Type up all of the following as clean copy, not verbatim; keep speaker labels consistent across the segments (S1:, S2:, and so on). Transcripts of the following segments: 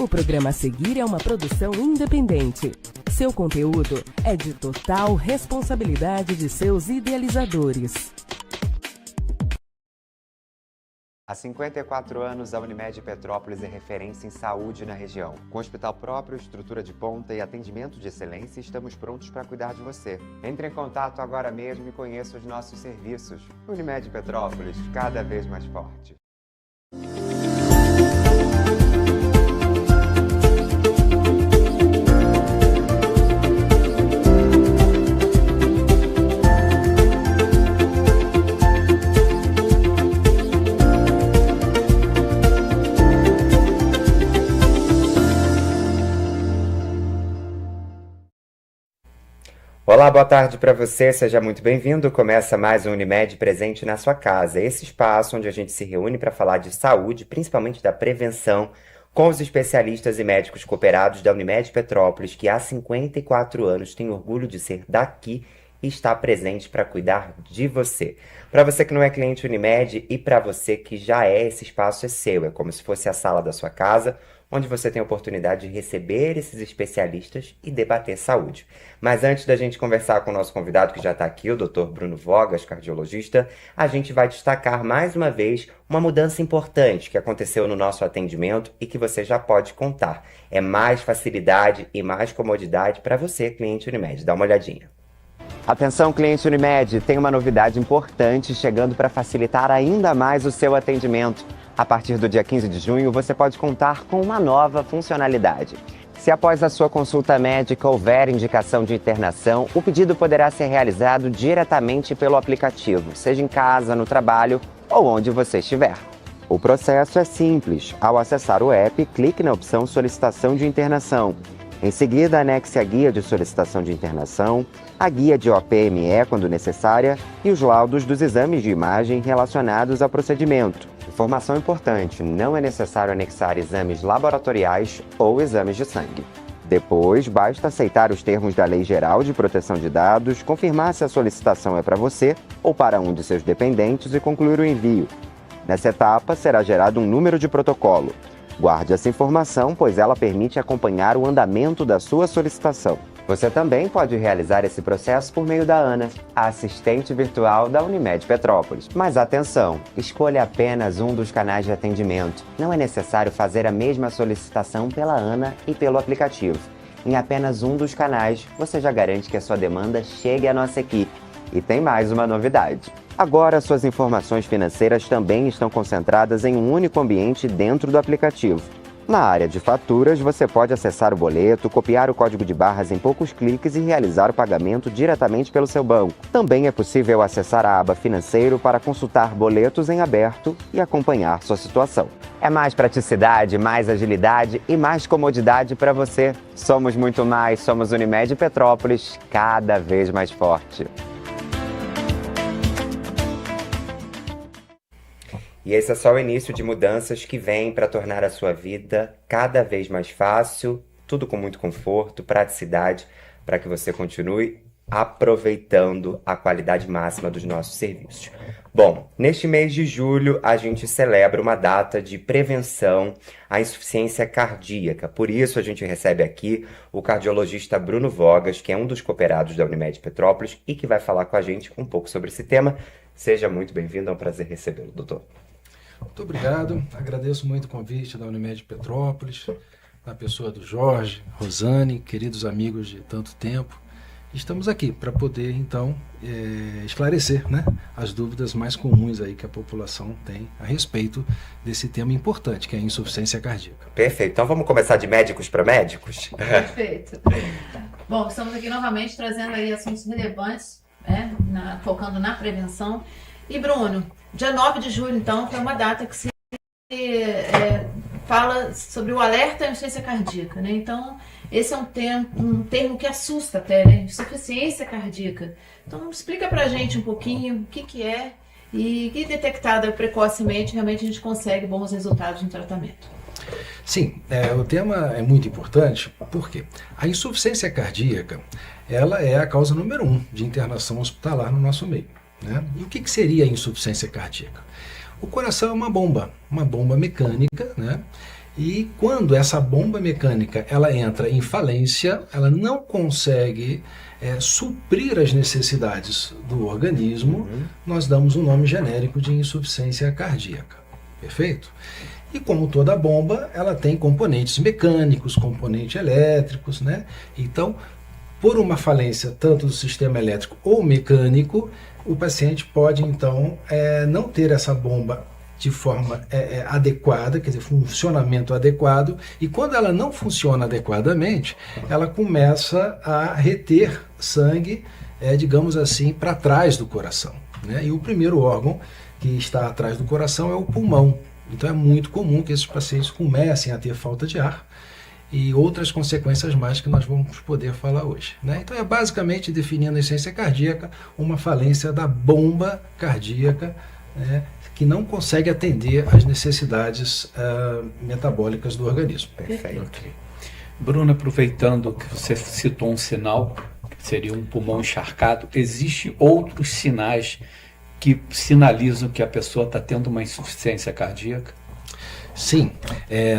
S1: O programa a seguir é uma produção independente. Seu conteúdo é de total responsabilidade de seus idealizadores.
S2: Há 54 anos, a Unimed Petrópolis é referência em saúde na região. Com hospital próprio, estrutura de ponta e atendimento de excelência, estamos prontos para cuidar de você. Entre em contato agora mesmo e conheça os nossos serviços. Unimed Petrópolis, cada vez mais forte. Olá, boa tarde para você, seja muito bem-vindo. Começa mais um Unimed presente na sua casa, esse espaço onde a gente se reúne para falar de saúde, principalmente da prevenção, com os especialistas e médicos cooperados da Unimed Petrópolis, que há 54 anos tem orgulho de ser daqui e está presente para cuidar de você. Para você que não é cliente Unimed e para você que já é, esse espaço é seu, é como se fosse a sala da sua casa, onde você tem a oportunidade de receber esses especialistas e debater saúde. Mas antes da gente conversar com o nosso convidado que já está aqui, o Dr. Bruno Vogas, cardiologista, a gente vai destacar mais uma vez uma mudança importante que aconteceu no nosso atendimento e que você já pode contar. É mais facilidade e mais comodidade para você, cliente Unimed. Dá uma olhadinha. Atenção, cliente Unimed, tem uma novidade importante chegando para facilitar ainda mais o seu atendimento. A partir do dia 15 de junho, você pode contar com uma nova funcionalidade. Se após a sua consulta médica houver indicação de internação, o pedido poderá ser realizado diretamente pelo aplicativo, seja em casa, no trabalho ou onde você estiver. O processo é simples. Ao acessar o app, clique na opção Solicitação de Internação. Em seguida, anexe a guia de solicitação de internação, a guia de OPME quando necessária e os laudos dos exames de imagem relacionados ao procedimento. Informação importante, não é necessário anexar exames laboratoriais ou exames de sangue. Depois, basta aceitar os termos da Lei Geral de Proteção de Dados, confirmar se a solicitação é para você ou para um de seus dependentes e concluir o envio. Nessa etapa, será gerado um número de protocolo. Guarde essa informação, pois ela permite acompanhar o andamento da sua solicitação. Você também pode realizar esse processo por meio da Ana, a assistente virtual da Unimed Petrópolis. Mas atenção, escolha apenas um dos canais de atendimento. Não é necessário fazer a mesma solicitação pela Ana e pelo aplicativo. Em apenas um dos canais, você já garante que a sua demanda chegue à nossa equipe. E tem mais uma novidade. Agora, suas informações financeiras também estão concentradas em um único ambiente dentro do aplicativo. Na área de faturas, você pode acessar o boleto, copiar o código de barras em poucos cliques e realizar o pagamento diretamente pelo seu banco. Também é possível acessar a aba Financeiro para consultar boletos em aberto e acompanhar sua situação. É mais praticidade, mais agilidade e mais comodidade para você. Somos muito mais, somos Unimed Petrópolis, cada vez mais forte. E esse é só o início de mudanças que vêm para tornar a sua vida cada vez mais fácil, tudo com muito conforto, praticidade, para que você continue aproveitando a qualidade máxima dos nossos serviços. Bom, neste mês de julho a gente celebra uma data de prevenção à insuficiência cardíaca. Por isso a gente recebe aqui o cardiologista Bruno Vogas, que é um dos cooperados da Unimed Petrópolis e que vai falar com a gente um pouco sobre esse tema. Seja muito bem-vindo, é um prazer recebê-lo, doutor.
S3: Muito obrigado, agradeço muito o convite da Unimed Petrópolis, na pessoa do Jorge, Rosane, queridos amigos de tanto tempo. Estamos aqui para poder, então, esclarecer, né, as dúvidas mais comuns aí que a população tem a respeito desse tema importante, que é a insuficiência cardíaca.
S2: Perfeito, então vamos começar de médicos para médicos?
S4: Perfeito. Bom, estamos aqui novamente trazendo aí assuntos relevantes, né, focando na prevenção. E Bruno, dia 9 de julho, então, foi uma data que se fala sobre o alerta à insuficiência cardíaca, né? Então, esse é um termo que assusta até, né? Insuficiência cardíaca. Então, explica pra gente um pouquinho o que é e que detectada precocemente, realmente a gente consegue bons resultados no tratamento.
S3: Sim, o tema é muito importante porque a insuficiência cardíaca, ela é a causa número 1 de internação hospitalar no nosso meio, né? E o que seria a insuficiência cardíaca? O coração é uma bomba mecânica, né? E quando essa bomba mecânica ela entra em falência, ela não consegue suprir as necessidades do organismo, nós damos um nome genérico de insuficiência cardíaca. Perfeito? E como toda bomba, ela tem componentes mecânicos, componentes elétricos, né? Então, por uma falência tanto do sistema elétrico ou mecânico, o paciente pode, então, não ter essa bomba de forma adequada, quer dizer, funcionamento adequado, e quando ela não funciona adequadamente, ela começa a reter sangue, digamos assim, para trás do coração, né? E o primeiro órgão que está atrás do coração é o pulmão. Então é muito comum que esses pacientes comecem a ter falta de ar e outras consequências mais que nós vamos poder falar hoje, né? Então é basicamente, definindo a insuficiência cardíaca, uma falência da bomba cardíaca, né, que não consegue atender às necessidades metabólicas do organismo.
S2: Perfeito.
S5: Okay. Bruno, aproveitando que você citou um sinal, que seria um pulmão encharcado, existem outros sinais que sinalizam que a pessoa está tendo uma insuficiência cardíaca?
S3: Sim,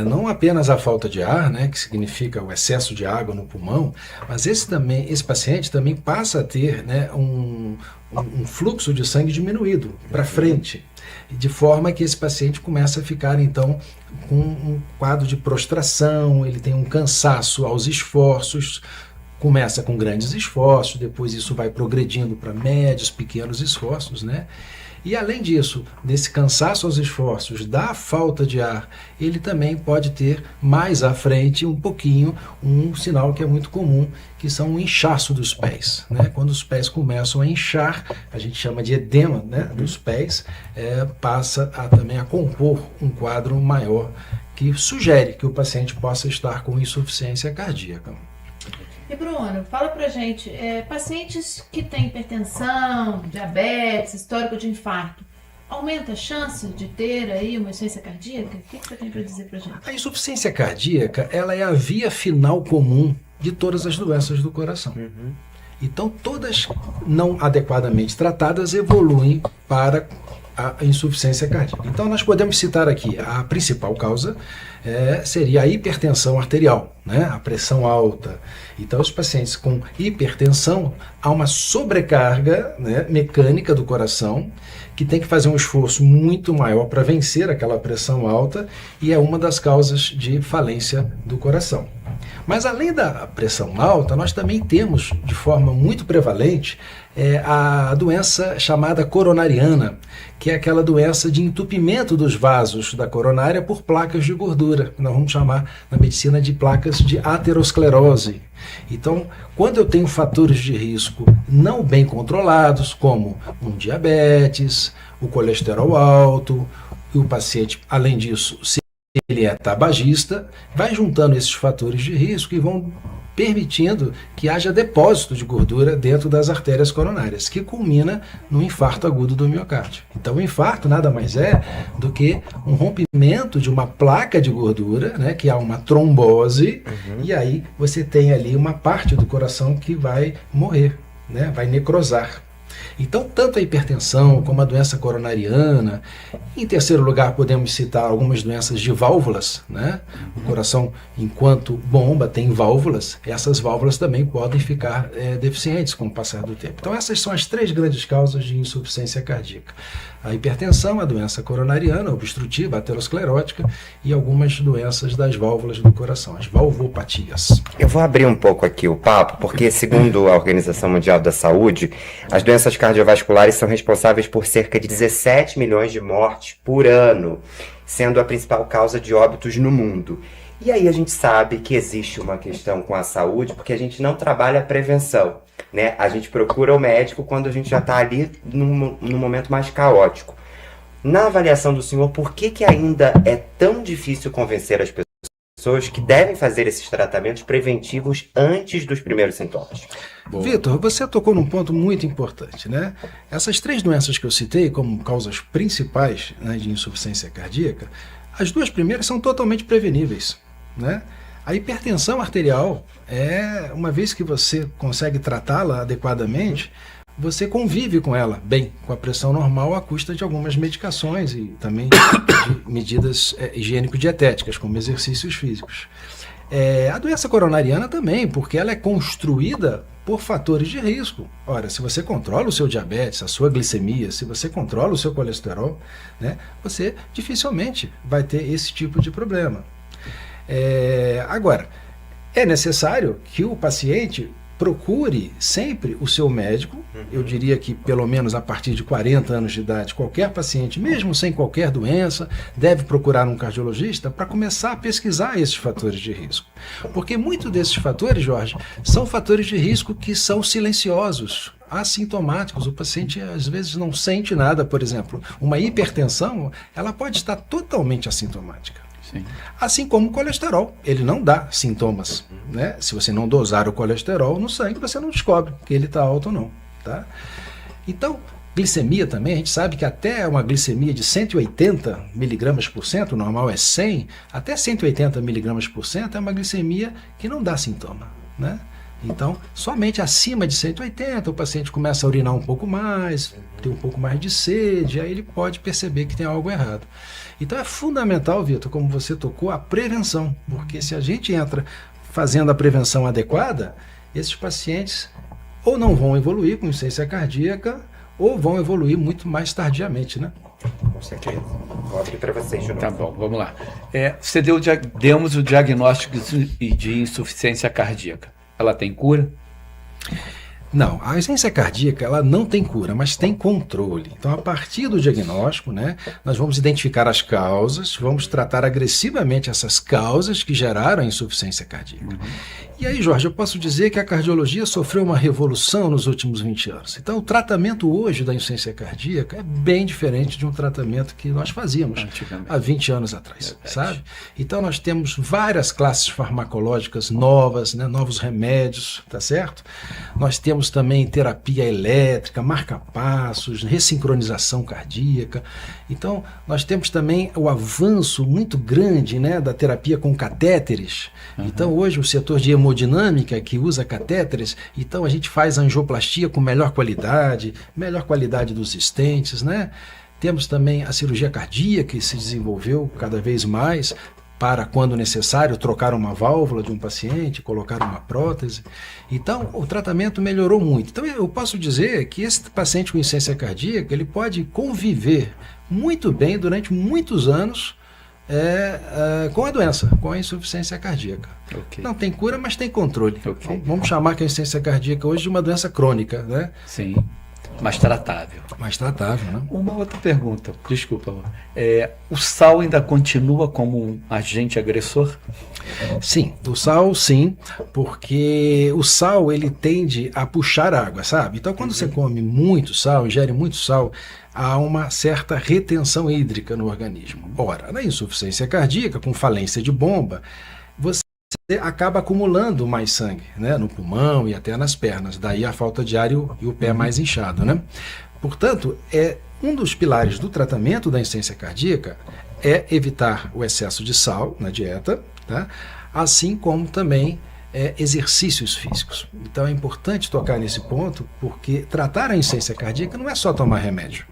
S3: não apenas a falta de ar, né, que significa o excesso de água no pulmão, mas esse paciente também passa a ter, né, um fluxo de sangue diminuído para frente, de forma que esse paciente começa a ficar, então, com um quadro de prostração, ele tem um cansaço aos esforços, começa com grandes esforços, depois isso vai progredindo para médios, pequenos esforços, né? E além disso, desse cansaço aos esforços, da falta de ar, ele também pode ter mais à frente um pouquinho um sinal que é muito comum, que são o inchaço dos pés, né? Quando os pés começam a inchar, a gente chama de edema, né, dos pés, passa também a compor um quadro maior que sugere que o paciente possa estar com insuficiência cardíaca.
S4: E Bruno, fala pra gente, pacientes que têm hipertensão, diabetes, histórico de infarto, aumenta a chance de ter aí uma insuficiência cardíaca? O que você tem para dizer pra gente?
S3: A insuficiência cardíaca, ela é a via final comum de todas as doenças do coração. Então, todas não adequadamente tratadas evoluem para a insuficiência cardíaca. Então, nós podemos citar aqui a principal causa, seria a hipertensão arterial, né? A pressão alta. Então, os pacientes com hipertensão, há uma sobrecarga, né, mecânica do coração, que tem que fazer um esforço muito maior para vencer aquela pressão alta, e é uma das causas de falência do coração. Mas além da pressão alta, nós também temos, de forma muito prevalente, a doença chamada coronariana, que é aquela doença de entupimento dos vasos da coronária por placas de gordura, que nós vamos chamar na medicina de placas de aterosclerose. Então, quando eu tenho fatores de risco não bem controlados, como um diabetes, o colesterol alto, e o paciente, além disso, se ele é tabagista, vai juntando esses fatores de risco e vão permitindo que haja depósito de gordura dentro das artérias coronárias, que culmina no infarto agudo do miocárdio. Então, o infarto nada mais é do que um rompimento de uma placa de gordura, né, que há uma trombose, e aí você tem ali uma parte do coração que vai morrer, né, vai necrosar. Então, tanto a hipertensão como a doença coronariana. Em terceiro lugar, podemos citar algumas doenças de válvulas, né? O coração, enquanto bomba, tem válvulas. Essas válvulas também podem ficar deficientes com o passar do tempo. Então, essas são as três grandes causas de insuficiência cardíaca. A hipertensão, a doença coronariana, obstrutiva, aterosclerótica, e algumas doenças das válvulas do coração, as valvopatias.
S2: Eu vou abrir um pouco aqui o papo, porque segundo a Organização Mundial da Saúde, as doenças cardiovasculares são responsáveis por cerca de 17 milhões de mortes por ano, sendo a principal causa de óbitos no mundo. E aí a gente sabe que existe uma questão com a saúde, porque a gente não trabalha a prevenção, né? A gente procura o médico quando a gente já está ali num momento mais caótico. Na avaliação do senhor, por que ainda é tão difícil convencer as pessoas que devem fazer esses tratamentos preventivos antes dos primeiros sintomas?
S3: Vitor, você tocou num ponto muito importante, né? Essas três doenças que eu citei como causas principais, né, de insuficiência cardíaca, as duas primeiras são totalmente preveníveis, né? A hipertensão arterial, uma vez que você consegue tratá-la adequadamente, você convive com ela bem, com a pressão normal, à custa de algumas medicações e também de medidas higiênico-dietéticas, como exercícios físicos. A doença coronariana também, porque ela é construída por fatores de risco. Ora, se você controla o seu diabetes, a sua glicemia, se você controla o seu colesterol, né, você dificilmente vai ter esse tipo de problema. Agora, é necessário que o paciente procure sempre o seu médico. Eu diria que pelo menos a partir de 40 anos de idade, qualquer paciente, mesmo sem qualquer doença, deve procurar um cardiologista para começar a pesquisar esses fatores de risco. Porque muitos desses fatores, Jorge, são fatores de risco que são silenciosos, assintomáticos. O paciente às vezes não sente nada. Por exemplo, uma hipertensão, ela pode estar totalmente assintomática.
S5: Sim.
S3: Assim como o colesterol, ele não dá sintomas, né? Se você não dosar o colesterol no sangue, você não descobre que ele está alto ou não, tá? Então, glicemia também, a gente sabe que até uma glicemia de 180 miligramas por cento, o normal é 100, até 180 miligramas por cento é uma glicemia que não dá sintoma, né? Então, somente acima de 180 o paciente começa a urinar um pouco mais, tem um pouco mais de sede, aí ele pode perceber que tem algo errado. Então é fundamental, Vitor, como você tocou, a prevenção, porque se a gente entra fazendo a prevenção adequada, esses pacientes ou não vão evoluir com insuficiência cardíaca ou vão evoluir muito mais tardiamente, né?
S2: Com certeza. Vou abrir para vocês de novo.
S5: Tá bom, vamos lá. Demos o diagnóstico de insuficiência cardíaca. Ela tem cura?
S3: Não, a insuficiência cardíaca ela não tem cura, mas tem controle. Então, a partir do diagnóstico, né, nós vamos identificar as causas, vamos tratar agressivamente essas causas que geraram a insuficiência cardíaca. E aí, Jorge, eu posso dizer que a cardiologia sofreu uma revolução nos últimos 20 anos. Então, o tratamento hoje da insuficiência cardíaca é bem diferente de um tratamento que nós fazíamos há 20 anos atrás, sabe? Então, nós temos várias classes farmacológicas novas, né, novos remédios, tá certo? Nós temos também terapia elétrica, marca-passos, ressincronização cardíaca. Então, nós temos também o avanço muito grande, né, da terapia com catéteres. Então, hoje, o setor de hemodinâmica que usa catéteres, então a gente faz angioplastia com melhor qualidade dos estentes, né? Temos também a cirurgia cardíaca que se desenvolveu cada vez mais para, quando necessário, trocar uma válvula de um paciente, colocar uma prótese. Então, o tratamento melhorou muito. Então, eu posso dizer que esse paciente com insuficiência cardíaca, ele pode conviver muito bem durante muitos anos com a doença, com a insuficiência cardíaca.
S5: Okay.
S3: Não tem cura, mas tem controle.
S5: Okay.
S3: Vamos chamar que a insuficiência cardíaca hoje de uma doença crônica, né?
S5: Sim, mais tratável.
S3: Mais tratável, né?
S5: Uma outra pergunta, desculpa. O sal ainda continua como um agente agressor?
S3: Sim, o sal sim, porque o sal ele tende a puxar água, sabe? Então quando você come muito sal, ingere muito sal, há uma certa retenção hídrica no organismo. Ora, na insuficiência cardíaca, com falência de bomba, você acaba acumulando mais sangue, né, no pulmão e até nas pernas. Daí a falta de ar e o pé mais inchado, né? Portanto, um dos pilares do tratamento da insuficiência cardíaca é evitar o excesso de sal na dieta, tá? Assim como também exercícios físicos. Então é importante tocar nesse ponto, porque tratar a insuficiência cardíaca não é só tomar remédio,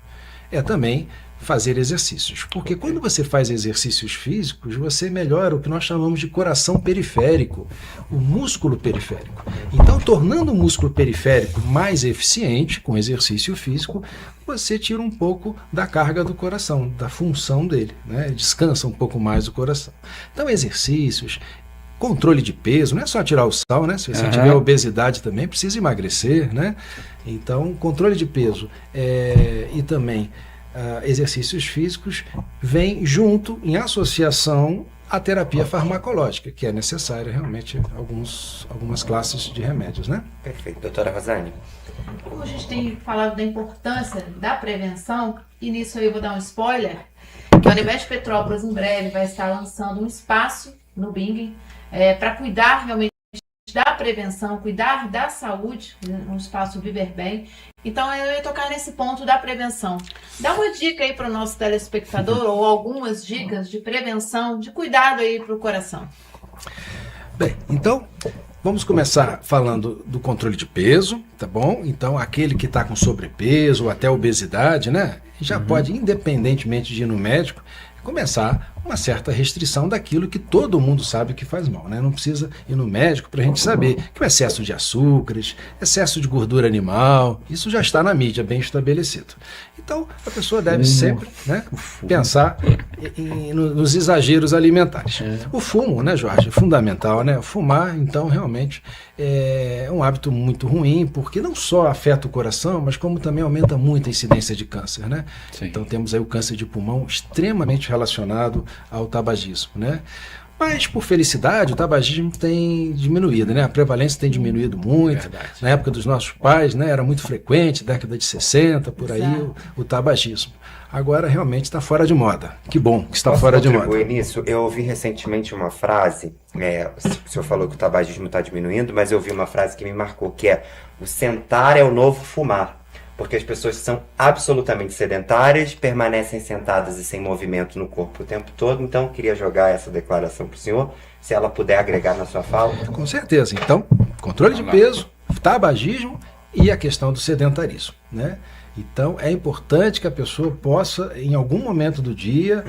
S3: é também fazer exercícios. Porque quando você faz exercícios físicos, você melhora o que nós chamamos de coração periférico, o músculo periférico. Então, tornando o músculo periférico mais eficiente com exercício físico, você tira um pouco da carga do coração, da função dele, né? Descansa um pouco mais o coração. Então, exercícios, controle de peso, não é só tirar o sal, né? Se você tiver obesidade também, precisa emagrecer, né? Então, controle de peso e também exercícios físicos vem junto, em associação, à terapia farmacológica, que é necessária realmente algumas classes de remédios, né?
S2: Perfeito. Doutora Rosane?
S4: Como a gente tem falado da importância da prevenção, e nisso aí eu vou dar um spoiler, que a Unimed Petrópolis em breve vai estar lançando um espaço no Bing para cuidar realmente da prevenção, cuidar da saúde, um espaço Viver Bem. Então eu ia tocar nesse ponto da prevenção. Dá uma dica aí para o nosso telespectador, ou algumas dicas de prevenção, de cuidado aí para o coração.
S3: Bem, então, Vamos começar falando do controle de peso, tá bom? Então, aquele que está com sobrepeso ou até obesidade, né? Já pode, independentemente de ir no médico, começar uma certa restrição daquilo que todo mundo sabe que faz mal, né? Não precisa ir no médico para a gente saber que o excesso de açúcares, excesso de gordura animal, isso já está na mídia, bem estabelecido. Então, a pessoa deve sempre, né, pensar nos exageros alimentares. O fumo, né, Jorge, é fundamental, né? Fumar, então, realmente é um hábito muito ruim, porque não só afeta o coração, mas como também aumenta muito a incidência de câncer, né?
S5: Sim.
S3: Então, temos aí o câncer de pulmão extremamente relacionado ao tabagismo, né? Mas, por felicidade, o tabagismo tem diminuído, né? A prevalência tem diminuído muito.
S5: Verdade.
S3: Na época dos nossos pais, né? Era muito frequente, década de 60, por aí, o tabagismo. Agora, realmente, está fora de moda. Que bom que está fora de moda.
S2: Posso contribuir nisso? Eu ouvi recentemente uma frase, o senhor falou que o tabagismo está diminuindo, mas eu ouvi uma frase que me marcou, que é: o sentar é o novo fumar. Porque as pessoas são absolutamente sedentárias, permanecem sentadas e sem movimento no corpo o tempo todo. Então, eu queria jogar essa declaração para o senhor, se ela puder agregar na sua fala.
S3: Com certeza. Então, controle de peso, tabagismo e a questão do sedentarismo, né? Então, é importante que a pessoa possa, em algum momento do dia,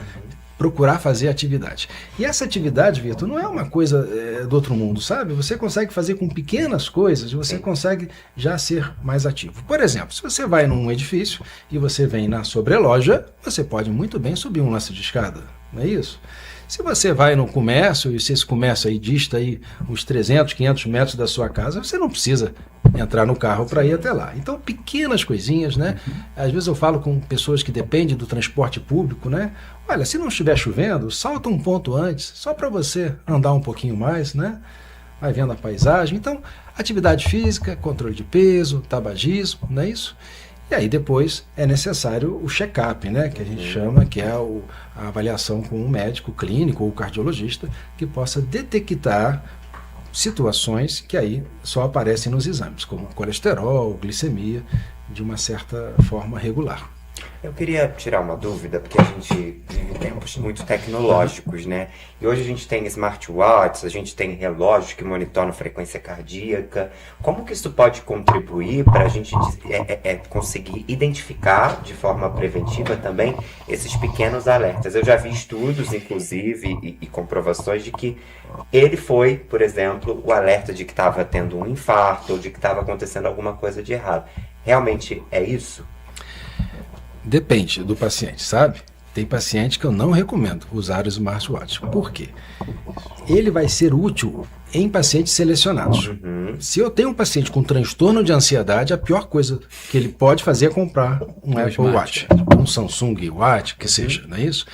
S3: procurar fazer atividade. E essa atividade, Vitor, não é uma coisa do outro mundo, sabe? Você consegue fazer com pequenas coisas, você consegue já ser mais ativo. Por exemplo, se você vai num edifício e você vem na sobreloja, você pode muito bem subir um lance de escada, não é isso? Se você vai no comércio, e se esse comércio aí dista aí uns 300, 500 metros da sua casa, você não precisa entrar no carro para ir até lá. Então, pequenas coisinhas, né? Às vezes eu falo com pessoas que dependem do transporte público, né? Olha, se não estiver chovendo, salta um ponto antes, só para você andar um pouquinho mais, né? Vai vendo a paisagem. Então, atividade física, controle de peso, tabagismo, não é isso? E aí depois é necessário o check-up, né, que a gente chama, que é a avaliação com um médico clínico ou cardiologista que possa detectar situações que aí só aparecem nos exames, como colesterol, glicemia, de uma certa forma regular.
S2: Eu queria tirar uma dúvida, porque a gente vive tempos muito tecnológicos, né? E hoje a gente tem smartwatches, a gente tem relógios que monitoram frequência cardíaca. Como que isso pode contribuir para a gente conseguir identificar de forma preventiva também esses pequenos alertas? Eu já vi estudos, inclusive, e comprovações de que ele foi, por exemplo, o alerta de que estava tendo um infarto ou de que estava acontecendo alguma coisa de errado. Realmente é isso?
S3: Depende do paciente, sabe? Tem paciente que eu não recomendo usar o smartwatch. Por quê? Ele vai ser útil em pacientes selecionados. Se eu tenho um paciente com transtorno de ansiedade, a pior coisa que ele pode fazer é comprar um Apple Watch, um Samsung Watch, que seja, não é isso?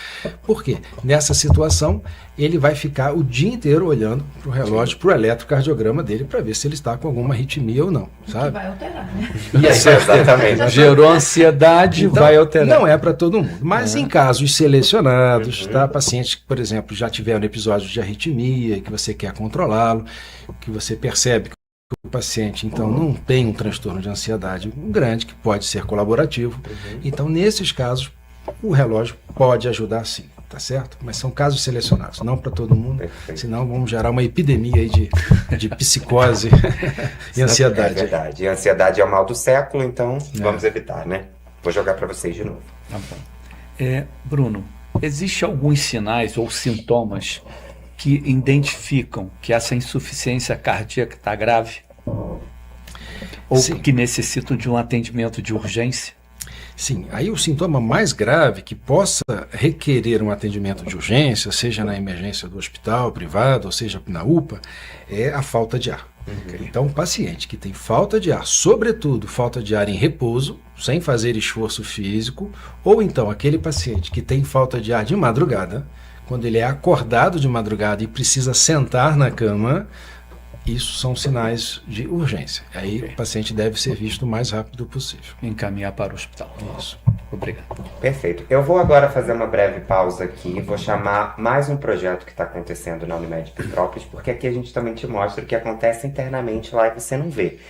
S3: Por quê? Nessa situação, ele vai ficar o dia inteiro olhando para o relógio, para o eletrocardiograma dele, para ver se ele está com alguma arritmia ou não, sabe?
S4: Que vai alterar, né?
S2: Exatamente.
S5: Gerou ansiedade,
S3: Então,
S5: vai alterar.
S3: não é para todo mundo, mas em casos selecionados, tá? Pacientes que, por exemplo, já tiveram episódios de arritmia, que você quer controlá-lo, que você percebe que o paciente, então, não tem um transtorno de ansiedade grande, que pode ser colaborativo. Então, nesses casos, o relógio pode ajudar sim, tá certo? Mas são casos selecionados, não para todo mundo, senão vamos gerar uma epidemia aí de psicose e ansiedade.
S2: É verdade. E a ansiedade é o mal do século, então vamos evitar, né? Vou jogar para vocês de novo.
S5: Tá bom. Bruno, existem alguns sinais ou sintomas que identificam que essa insuficiência cardíaca está grave? Ou
S3: Sim.
S5: que necessitam de um atendimento de urgência?
S3: Sim, aí o sintoma mais grave que possa requerer um atendimento de urgência, seja na emergência do hospital privado, ou seja na UPA, é a falta de ar. Então, o paciente que tem falta de ar, sobretudo falta de ar em repouso, sem fazer esforço físico, ou então aquele paciente que tem falta de ar de madrugada, quando ele é acordado de madrugada e precisa sentar na cama, isso são sinais de urgência. Aí o paciente deve ser visto o mais rápido possível.
S5: Encaminhar para o hospital.
S3: Isso.
S5: Obrigado.
S2: Perfeito. Eu vou agora fazer uma breve pausa aqui, vou chamar mais um projeto que está acontecendo na Unimed Petrópolis, porque aqui a gente também te mostra o que acontece internamente lá e você não vê.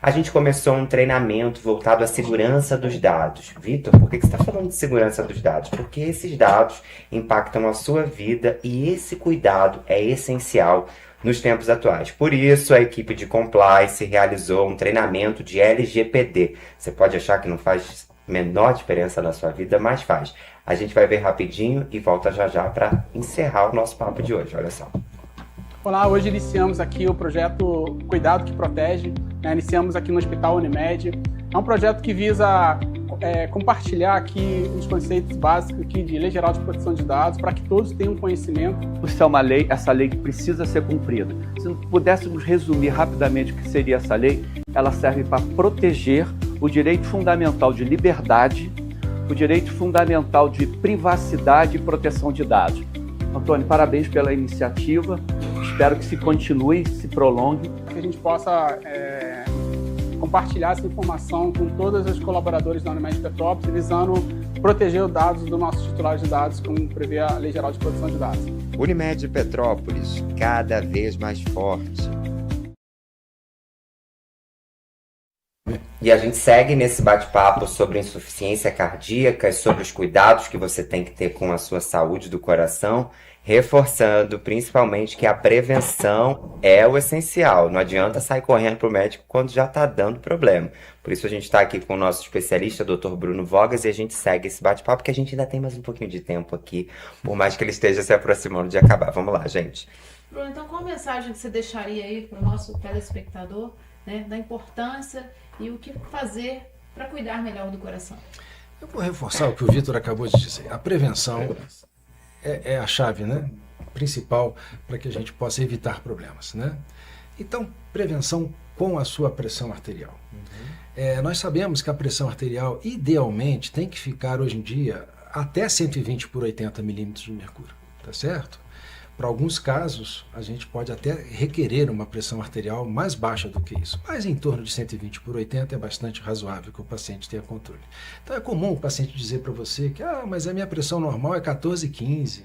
S2: A gente começou um treinamento voltado à segurança dos dados. Vitor, por que você está falando de segurança dos dados? Porque esses dados impactam a sua vida e esse cuidado é essencial nos tempos atuais. Por isso, a equipe de compliance realizou um treinamento de LGPD. Você pode achar que não faz menor diferença na sua vida, mas faz. A gente vai ver rapidinho e volta já já para encerrar o nosso papo de hoje. Olha só.
S6: Olá, hoje iniciamos aqui o projeto Cuidado que Protege, né? Iniciamos aqui no Hospital Unimed. É um projeto que visa compartilhar aqui os conceitos básicos aqui de Lei Geral de Proteção de Dados para que todos tenham conhecimento.
S7: Isso é uma lei, essa lei que precisa ser cumprida. Se pudéssemos resumir rapidamente o que seria essa lei, ela serve para proteger o direito fundamental de liberdade, o direito fundamental de privacidade e proteção de dados. Antônio, parabéns pela iniciativa, espero que se continue, se prolongue.
S6: Que a gente possa compartilhar essa informação com todos os colaboradores da Unimed Petrópolis, visando proteger os dados dos nossos titulares de dados, como prevê a Lei Geral de Proteção de Dados.
S2: Unimed Petrópolis, cada vez mais forte. E a gente segue nesse bate-papo sobre insuficiência cardíaca e sobre os cuidados que você tem que ter com a sua saúde do coração, reforçando principalmente que a prevenção é o essencial. Não adianta sair correndo para o médico quando já está dando problema. Por isso a gente está aqui com o nosso especialista, Dr. Bruno Vogas, e a gente segue esse bate-papo, porque a gente ainda tem mais um pouquinho de tempo aqui, por mais que ele esteja se aproximando de acabar. Vamos lá, gente.
S4: Bruno, então qual a mensagem que você deixaria aí para o nosso telespectador, né, da importância e o que fazer para cuidar melhor do coração?
S3: Eu vou reforçar o que o Vitor acabou de dizer. A prevenção é a chave, né, principal para que a gente possa evitar problemas, né? Então, prevenção com a sua pressão arterial. Nós sabemos que a pressão arterial, idealmente, tem que ficar, hoje em dia, até 120 por 80 milímetros de mercúrio, tá certo? Para alguns casos, a gente pode até requerer uma pressão arterial mais baixa do que isso, mas em torno de 120 por 80 é bastante razoável que o paciente tenha controle. Então é comum o paciente dizer para você que mas a minha pressão normal é 14/15.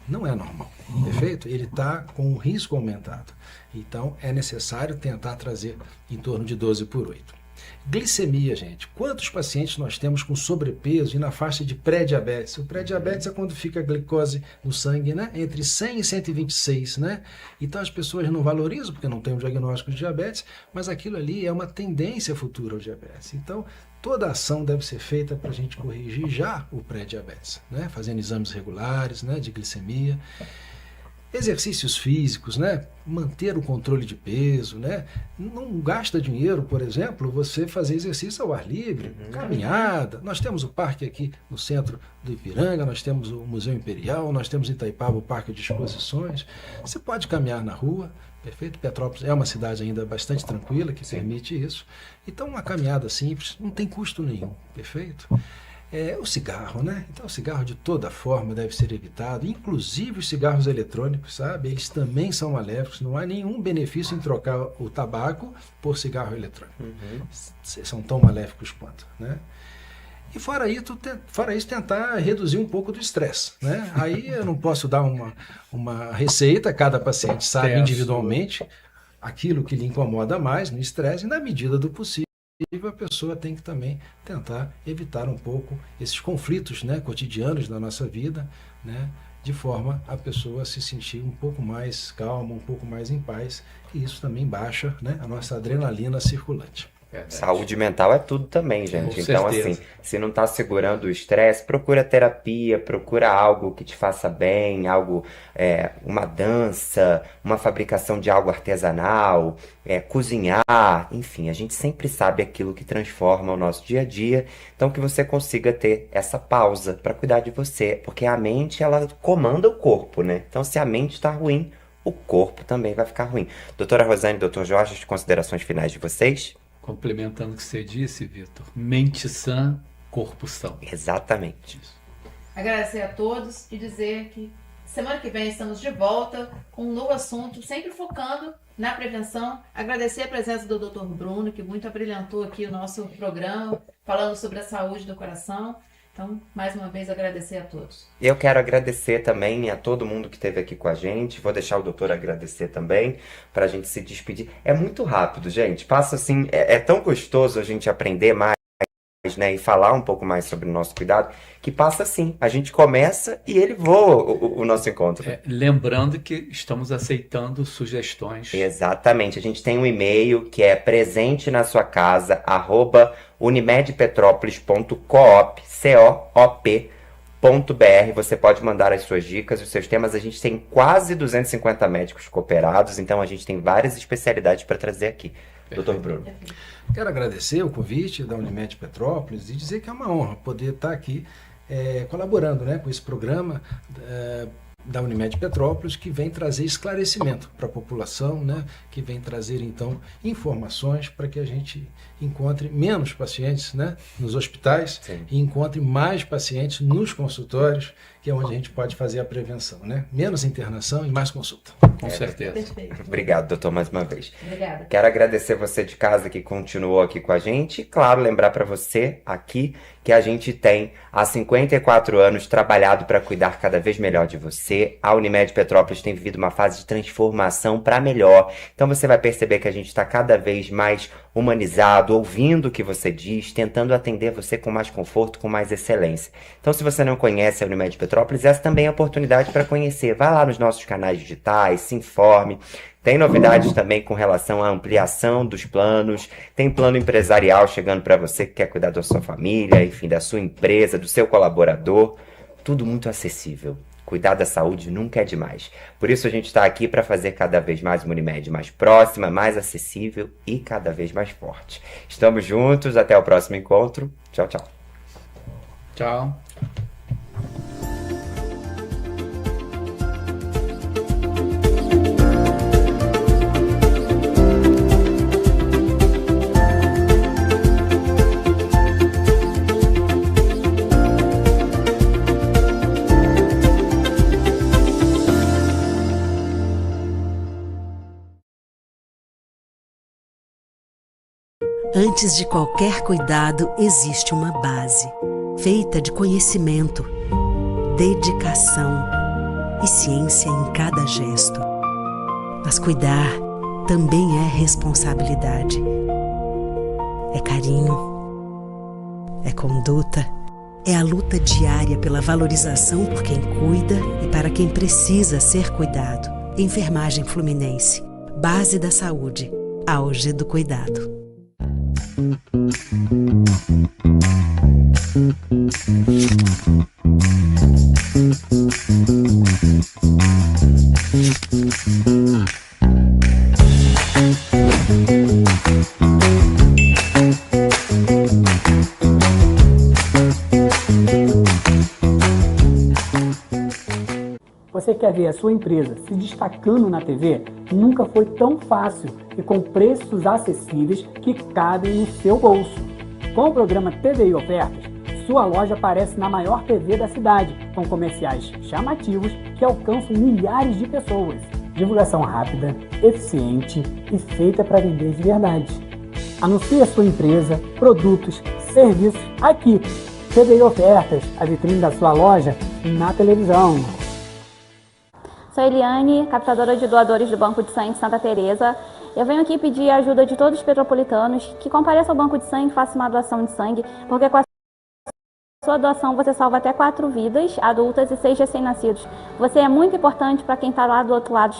S3: Não é normal, perfeito? Ele está com o risco aumentado. Então é necessário tentar trazer em torno de 12/8. Glicemia, gente. Quantos pacientes nós temos com sobrepeso e na faixa de pré-diabetes? O pré-diabetes é quando fica a glicose no sangue, né, entre 100 e 126, né? Então as pessoas não valorizam porque não tem um diagnóstico de diabetes, mas aquilo ali é uma tendência futura ao diabetes. Então toda ação deve ser feita para a gente corrigir já o pré-diabetes, né? Fazendo exames regulares, né, de glicemia. Exercícios físicos, né? Manter o controle de peso, né? Não gasta dinheiro, por exemplo, você fazer exercício ao ar livre, caminhada. Nós temos o parque aqui no centro do Ipiranga, nós temos o Museu Imperial, nós temos em Itaipava o Parque de Exposições. Você pode caminhar na rua, perfeito? Petrópolis é uma cidade ainda bastante tranquila, que permite isso. Então, uma caminhada simples, não tem custo nenhum, perfeito? O cigarro, né? Então o cigarro de toda forma deve ser evitado, inclusive os cigarros eletrônicos, sabe? Eles também são maléficos, não há nenhum benefício em trocar o tabaco por cigarro eletrônico. São tão maléficos quanto, né? E fora isso, tentar reduzir um pouco do estresse, né? Aí eu não posso dar uma receita, cada paciente sabe individualmente aquilo que lhe incomoda mais no estresse e na medida do possível a pessoa tem que também tentar evitar um pouco esses conflitos, né, cotidianos da nossa vida, né, de forma a pessoa se sentir um pouco mais calma, um pouco mais em paz, e isso também baixa, né, a nossa adrenalina circulante.
S2: Saúde mental é tudo também, gente.
S5: Com
S2: então,
S5: certeza.
S2: assim, se não está segurando o estresse, procura terapia, procura algo que te faça bem, algo, uma dança, uma fabricação de algo artesanal, cozinhar, enfim, a gente sempre sabe aquilo que transforma o nosso dia a dia, então que você consiga ter essa pausa para cuidar de você, porque a mente, ela comanda o corpo, né? Então, se a mente está ruim, o corpo também vai ficar ruim. Doutora Rosane, doutor Jorge, as considerações finais de vocês?
S5: Complementando o que você disse, Vitor, mente sã, corpo são.
S2: Exatamente.
S4: Agradecer a todos e dizer que semana que vem estamos de volta com um novo assunto, sempre focando na prevenção. Agradecer a presença do Dr. Bruno, que muito abrilhantou aqui o nosso programa, falando sobre a saúde do coração. Então, mais uma vez, agradecer a todos.
S2: Eu quero agradecer também a todo mundo que esteve aqui com a gente. Vou deixar o doutor agradecer também, para a gente se despedir. É muito rápido, gente. Passa assim, é tão gostoso a gente aprender mais né, e falar um pouco mais sobre o nosso cuidado, que passa assim, a gente começa e ele voa o nosso encontro.
S5: Lembrando que estamos aceitando sugestões.
S2: Exatamente, a gente tem um e-mail que é presentenassuacasa@unimedpetropolis.coop, COOP.br. Você pode mandar as suas dicas, os seus temas. A gente tem quase 250 médicos cooperados, então a gente tem várias especialidades para trazer aqui. Doutor Bruno.
S3: Quero agradecer o convite da Unimed Petrópolis e dizer que é uma honra poder estar aqui colaborando, né, com esse programa da Unimed Petrópolis, que vem trazer esclarecimento para a população, né, que vem trazer, então, informações para que a gente encontre menos pacientes, né, nos hospitais. Sim. E encontre mais pacientes nos consultórios, que é onde a gente pode fazer a prevenção, né? Menos internação e mais consulta.
S5: Com certeza.
S4: Perfeito.
S2: Obrigado, doutor, mais uma vez.
S4: Obrigada.
S2: Quero agradecer você de casa que continuou aqui com a gente. E, claro, lembrar para você aqui que a gente tem há 54 anos trabalhado para cuidar cada vez melhor de você. A Unimed Petrópolis tem vivido uma fase de transformação para melhor. Então você vai perceber que a gente está cada vez mais humanizado, ouvindo o que você diz, tentando atender você com mais conforto, com mais excelência. Então, se você não conhece a Unimed Petrópolis, essa também é a oportunidade para conhecer. Vá lá nos nossos canais digitais, se informe. Tem novidades também com relação à ampliação dos planos. Tem plano empresarial chegando para você que quer cuidar da sua família, enfim, da sua empresa, do seu colaborador. Tudo muito acessível. Cuidar da saúde nunca é demais. Por isso a gente está aqui para fazer cada vez mais uma Unimed mais próxima, mais acessível e cada vez mais forte. Estamos juntos, até o próximo encontro. Tchau, tchau.
S5: Tchau.
S8: Antes de qualquer cuidado, existe uma base, feita de conhecimento, dedicação e ciência em cada gesto. Mas cuidar também é responsabilidade. É carinho, é conduta, é a luta diária pela valorização por quem cuida e para quem precisa ser cuidado. Enfermagem Fluminense, base da saúde, auge do cuidado.
S9: Você quer ver a sua empresa se destacando na TV? Nunca foi tão fácil e com preços acessíveis que cabem no seu bolso. Com o programa TVI Ofertas, sua loja aparece na maior TV da cidade, com comerciais chamativos que alcançam milhares de pessoas. Divulgação rápida, eficiente e feita para vender de verdade. Anuncie a sua empresa, produtos, serviços aqui. TVI Ofertas, a vitrine da sua loja na televisão.
S10: Sou Eliane, captadora de doadores do Banco de Sangue de Santa Teresa. Eu venho aqui pedir a ajuda de todos os petropolitanos que compareçam ao Banco de Sangue e façam uma doação de sangue, porque com a sua doação você salva até 4 vidas adultas e 6 recém-nascidos. Você é muito importante para quem está lá do outro lado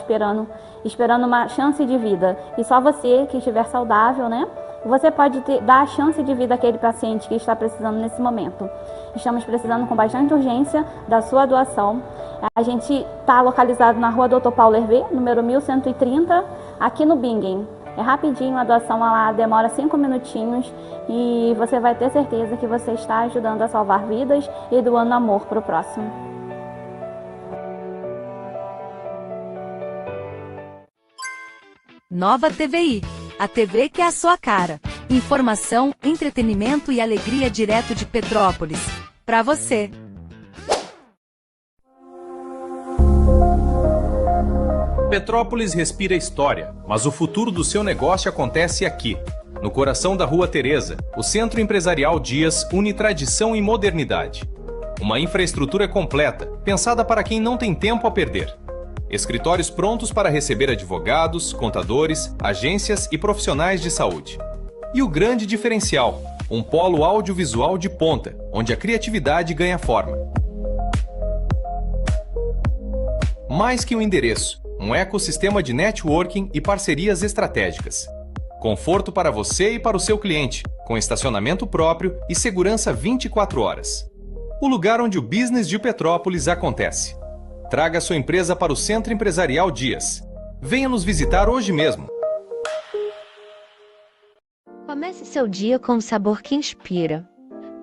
S10: esperando uma chance de vida. E só você que estiver saudável, né? Você pode dar a chance de vida àquele paciente que está precisando nesse momento. Estamos precisando com bastante urgência da sua doação. A gente está localizado na rua Dr. Paulo Hervé, número 1130, aqui no Bingen. É rapidinho, a doação lá demora 5 minutinhos e você vai ter certeza que você está ajudando a salvar vidas e doando amor para o próximo.
S11: Nova TVI, a TV que é a sua cara. Informação, entretenimento e alegria direto de Petrópolis. Para você.
S12: Petrópolis respira história, mas o futuro do seu negócio acontece aqui. No coração da Rua Teresa, o Centro Empresarial Dias une tradição e modernidade. Uma infraestrutura completa, pensada para quem não tem tempo a perder. Escritórios prontos para receber advogados, contadores, agências e profissionais de saúde. E o grande diferencial, um polo audiovisual de ponta, onde a criatividade ganha forma. Mais que um endereço, um ecossistema de networking e parcerias estratégicas. Conforto para você e para o seu cliente, com estacionamento próprio e segurança 24 horas. O lugar onde o business de Petrópolis acontece. Traga sua empresa para o Centro Empresarial Dias. Venha nos visitar hoje mesmo.
S13: Comece seu dia com um sabor que inspira.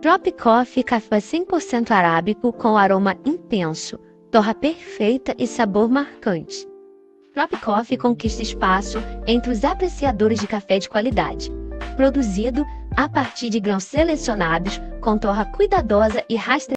S13: Drop Coffee, café 100% arábico com aroma intenso, torra perfeita e sabor marcante. Drop Coffee conquista espaço entre os apreciadores de café de qualidade. Produzido a partir de grãos selecionados, com torra cuidadosa e rastreada.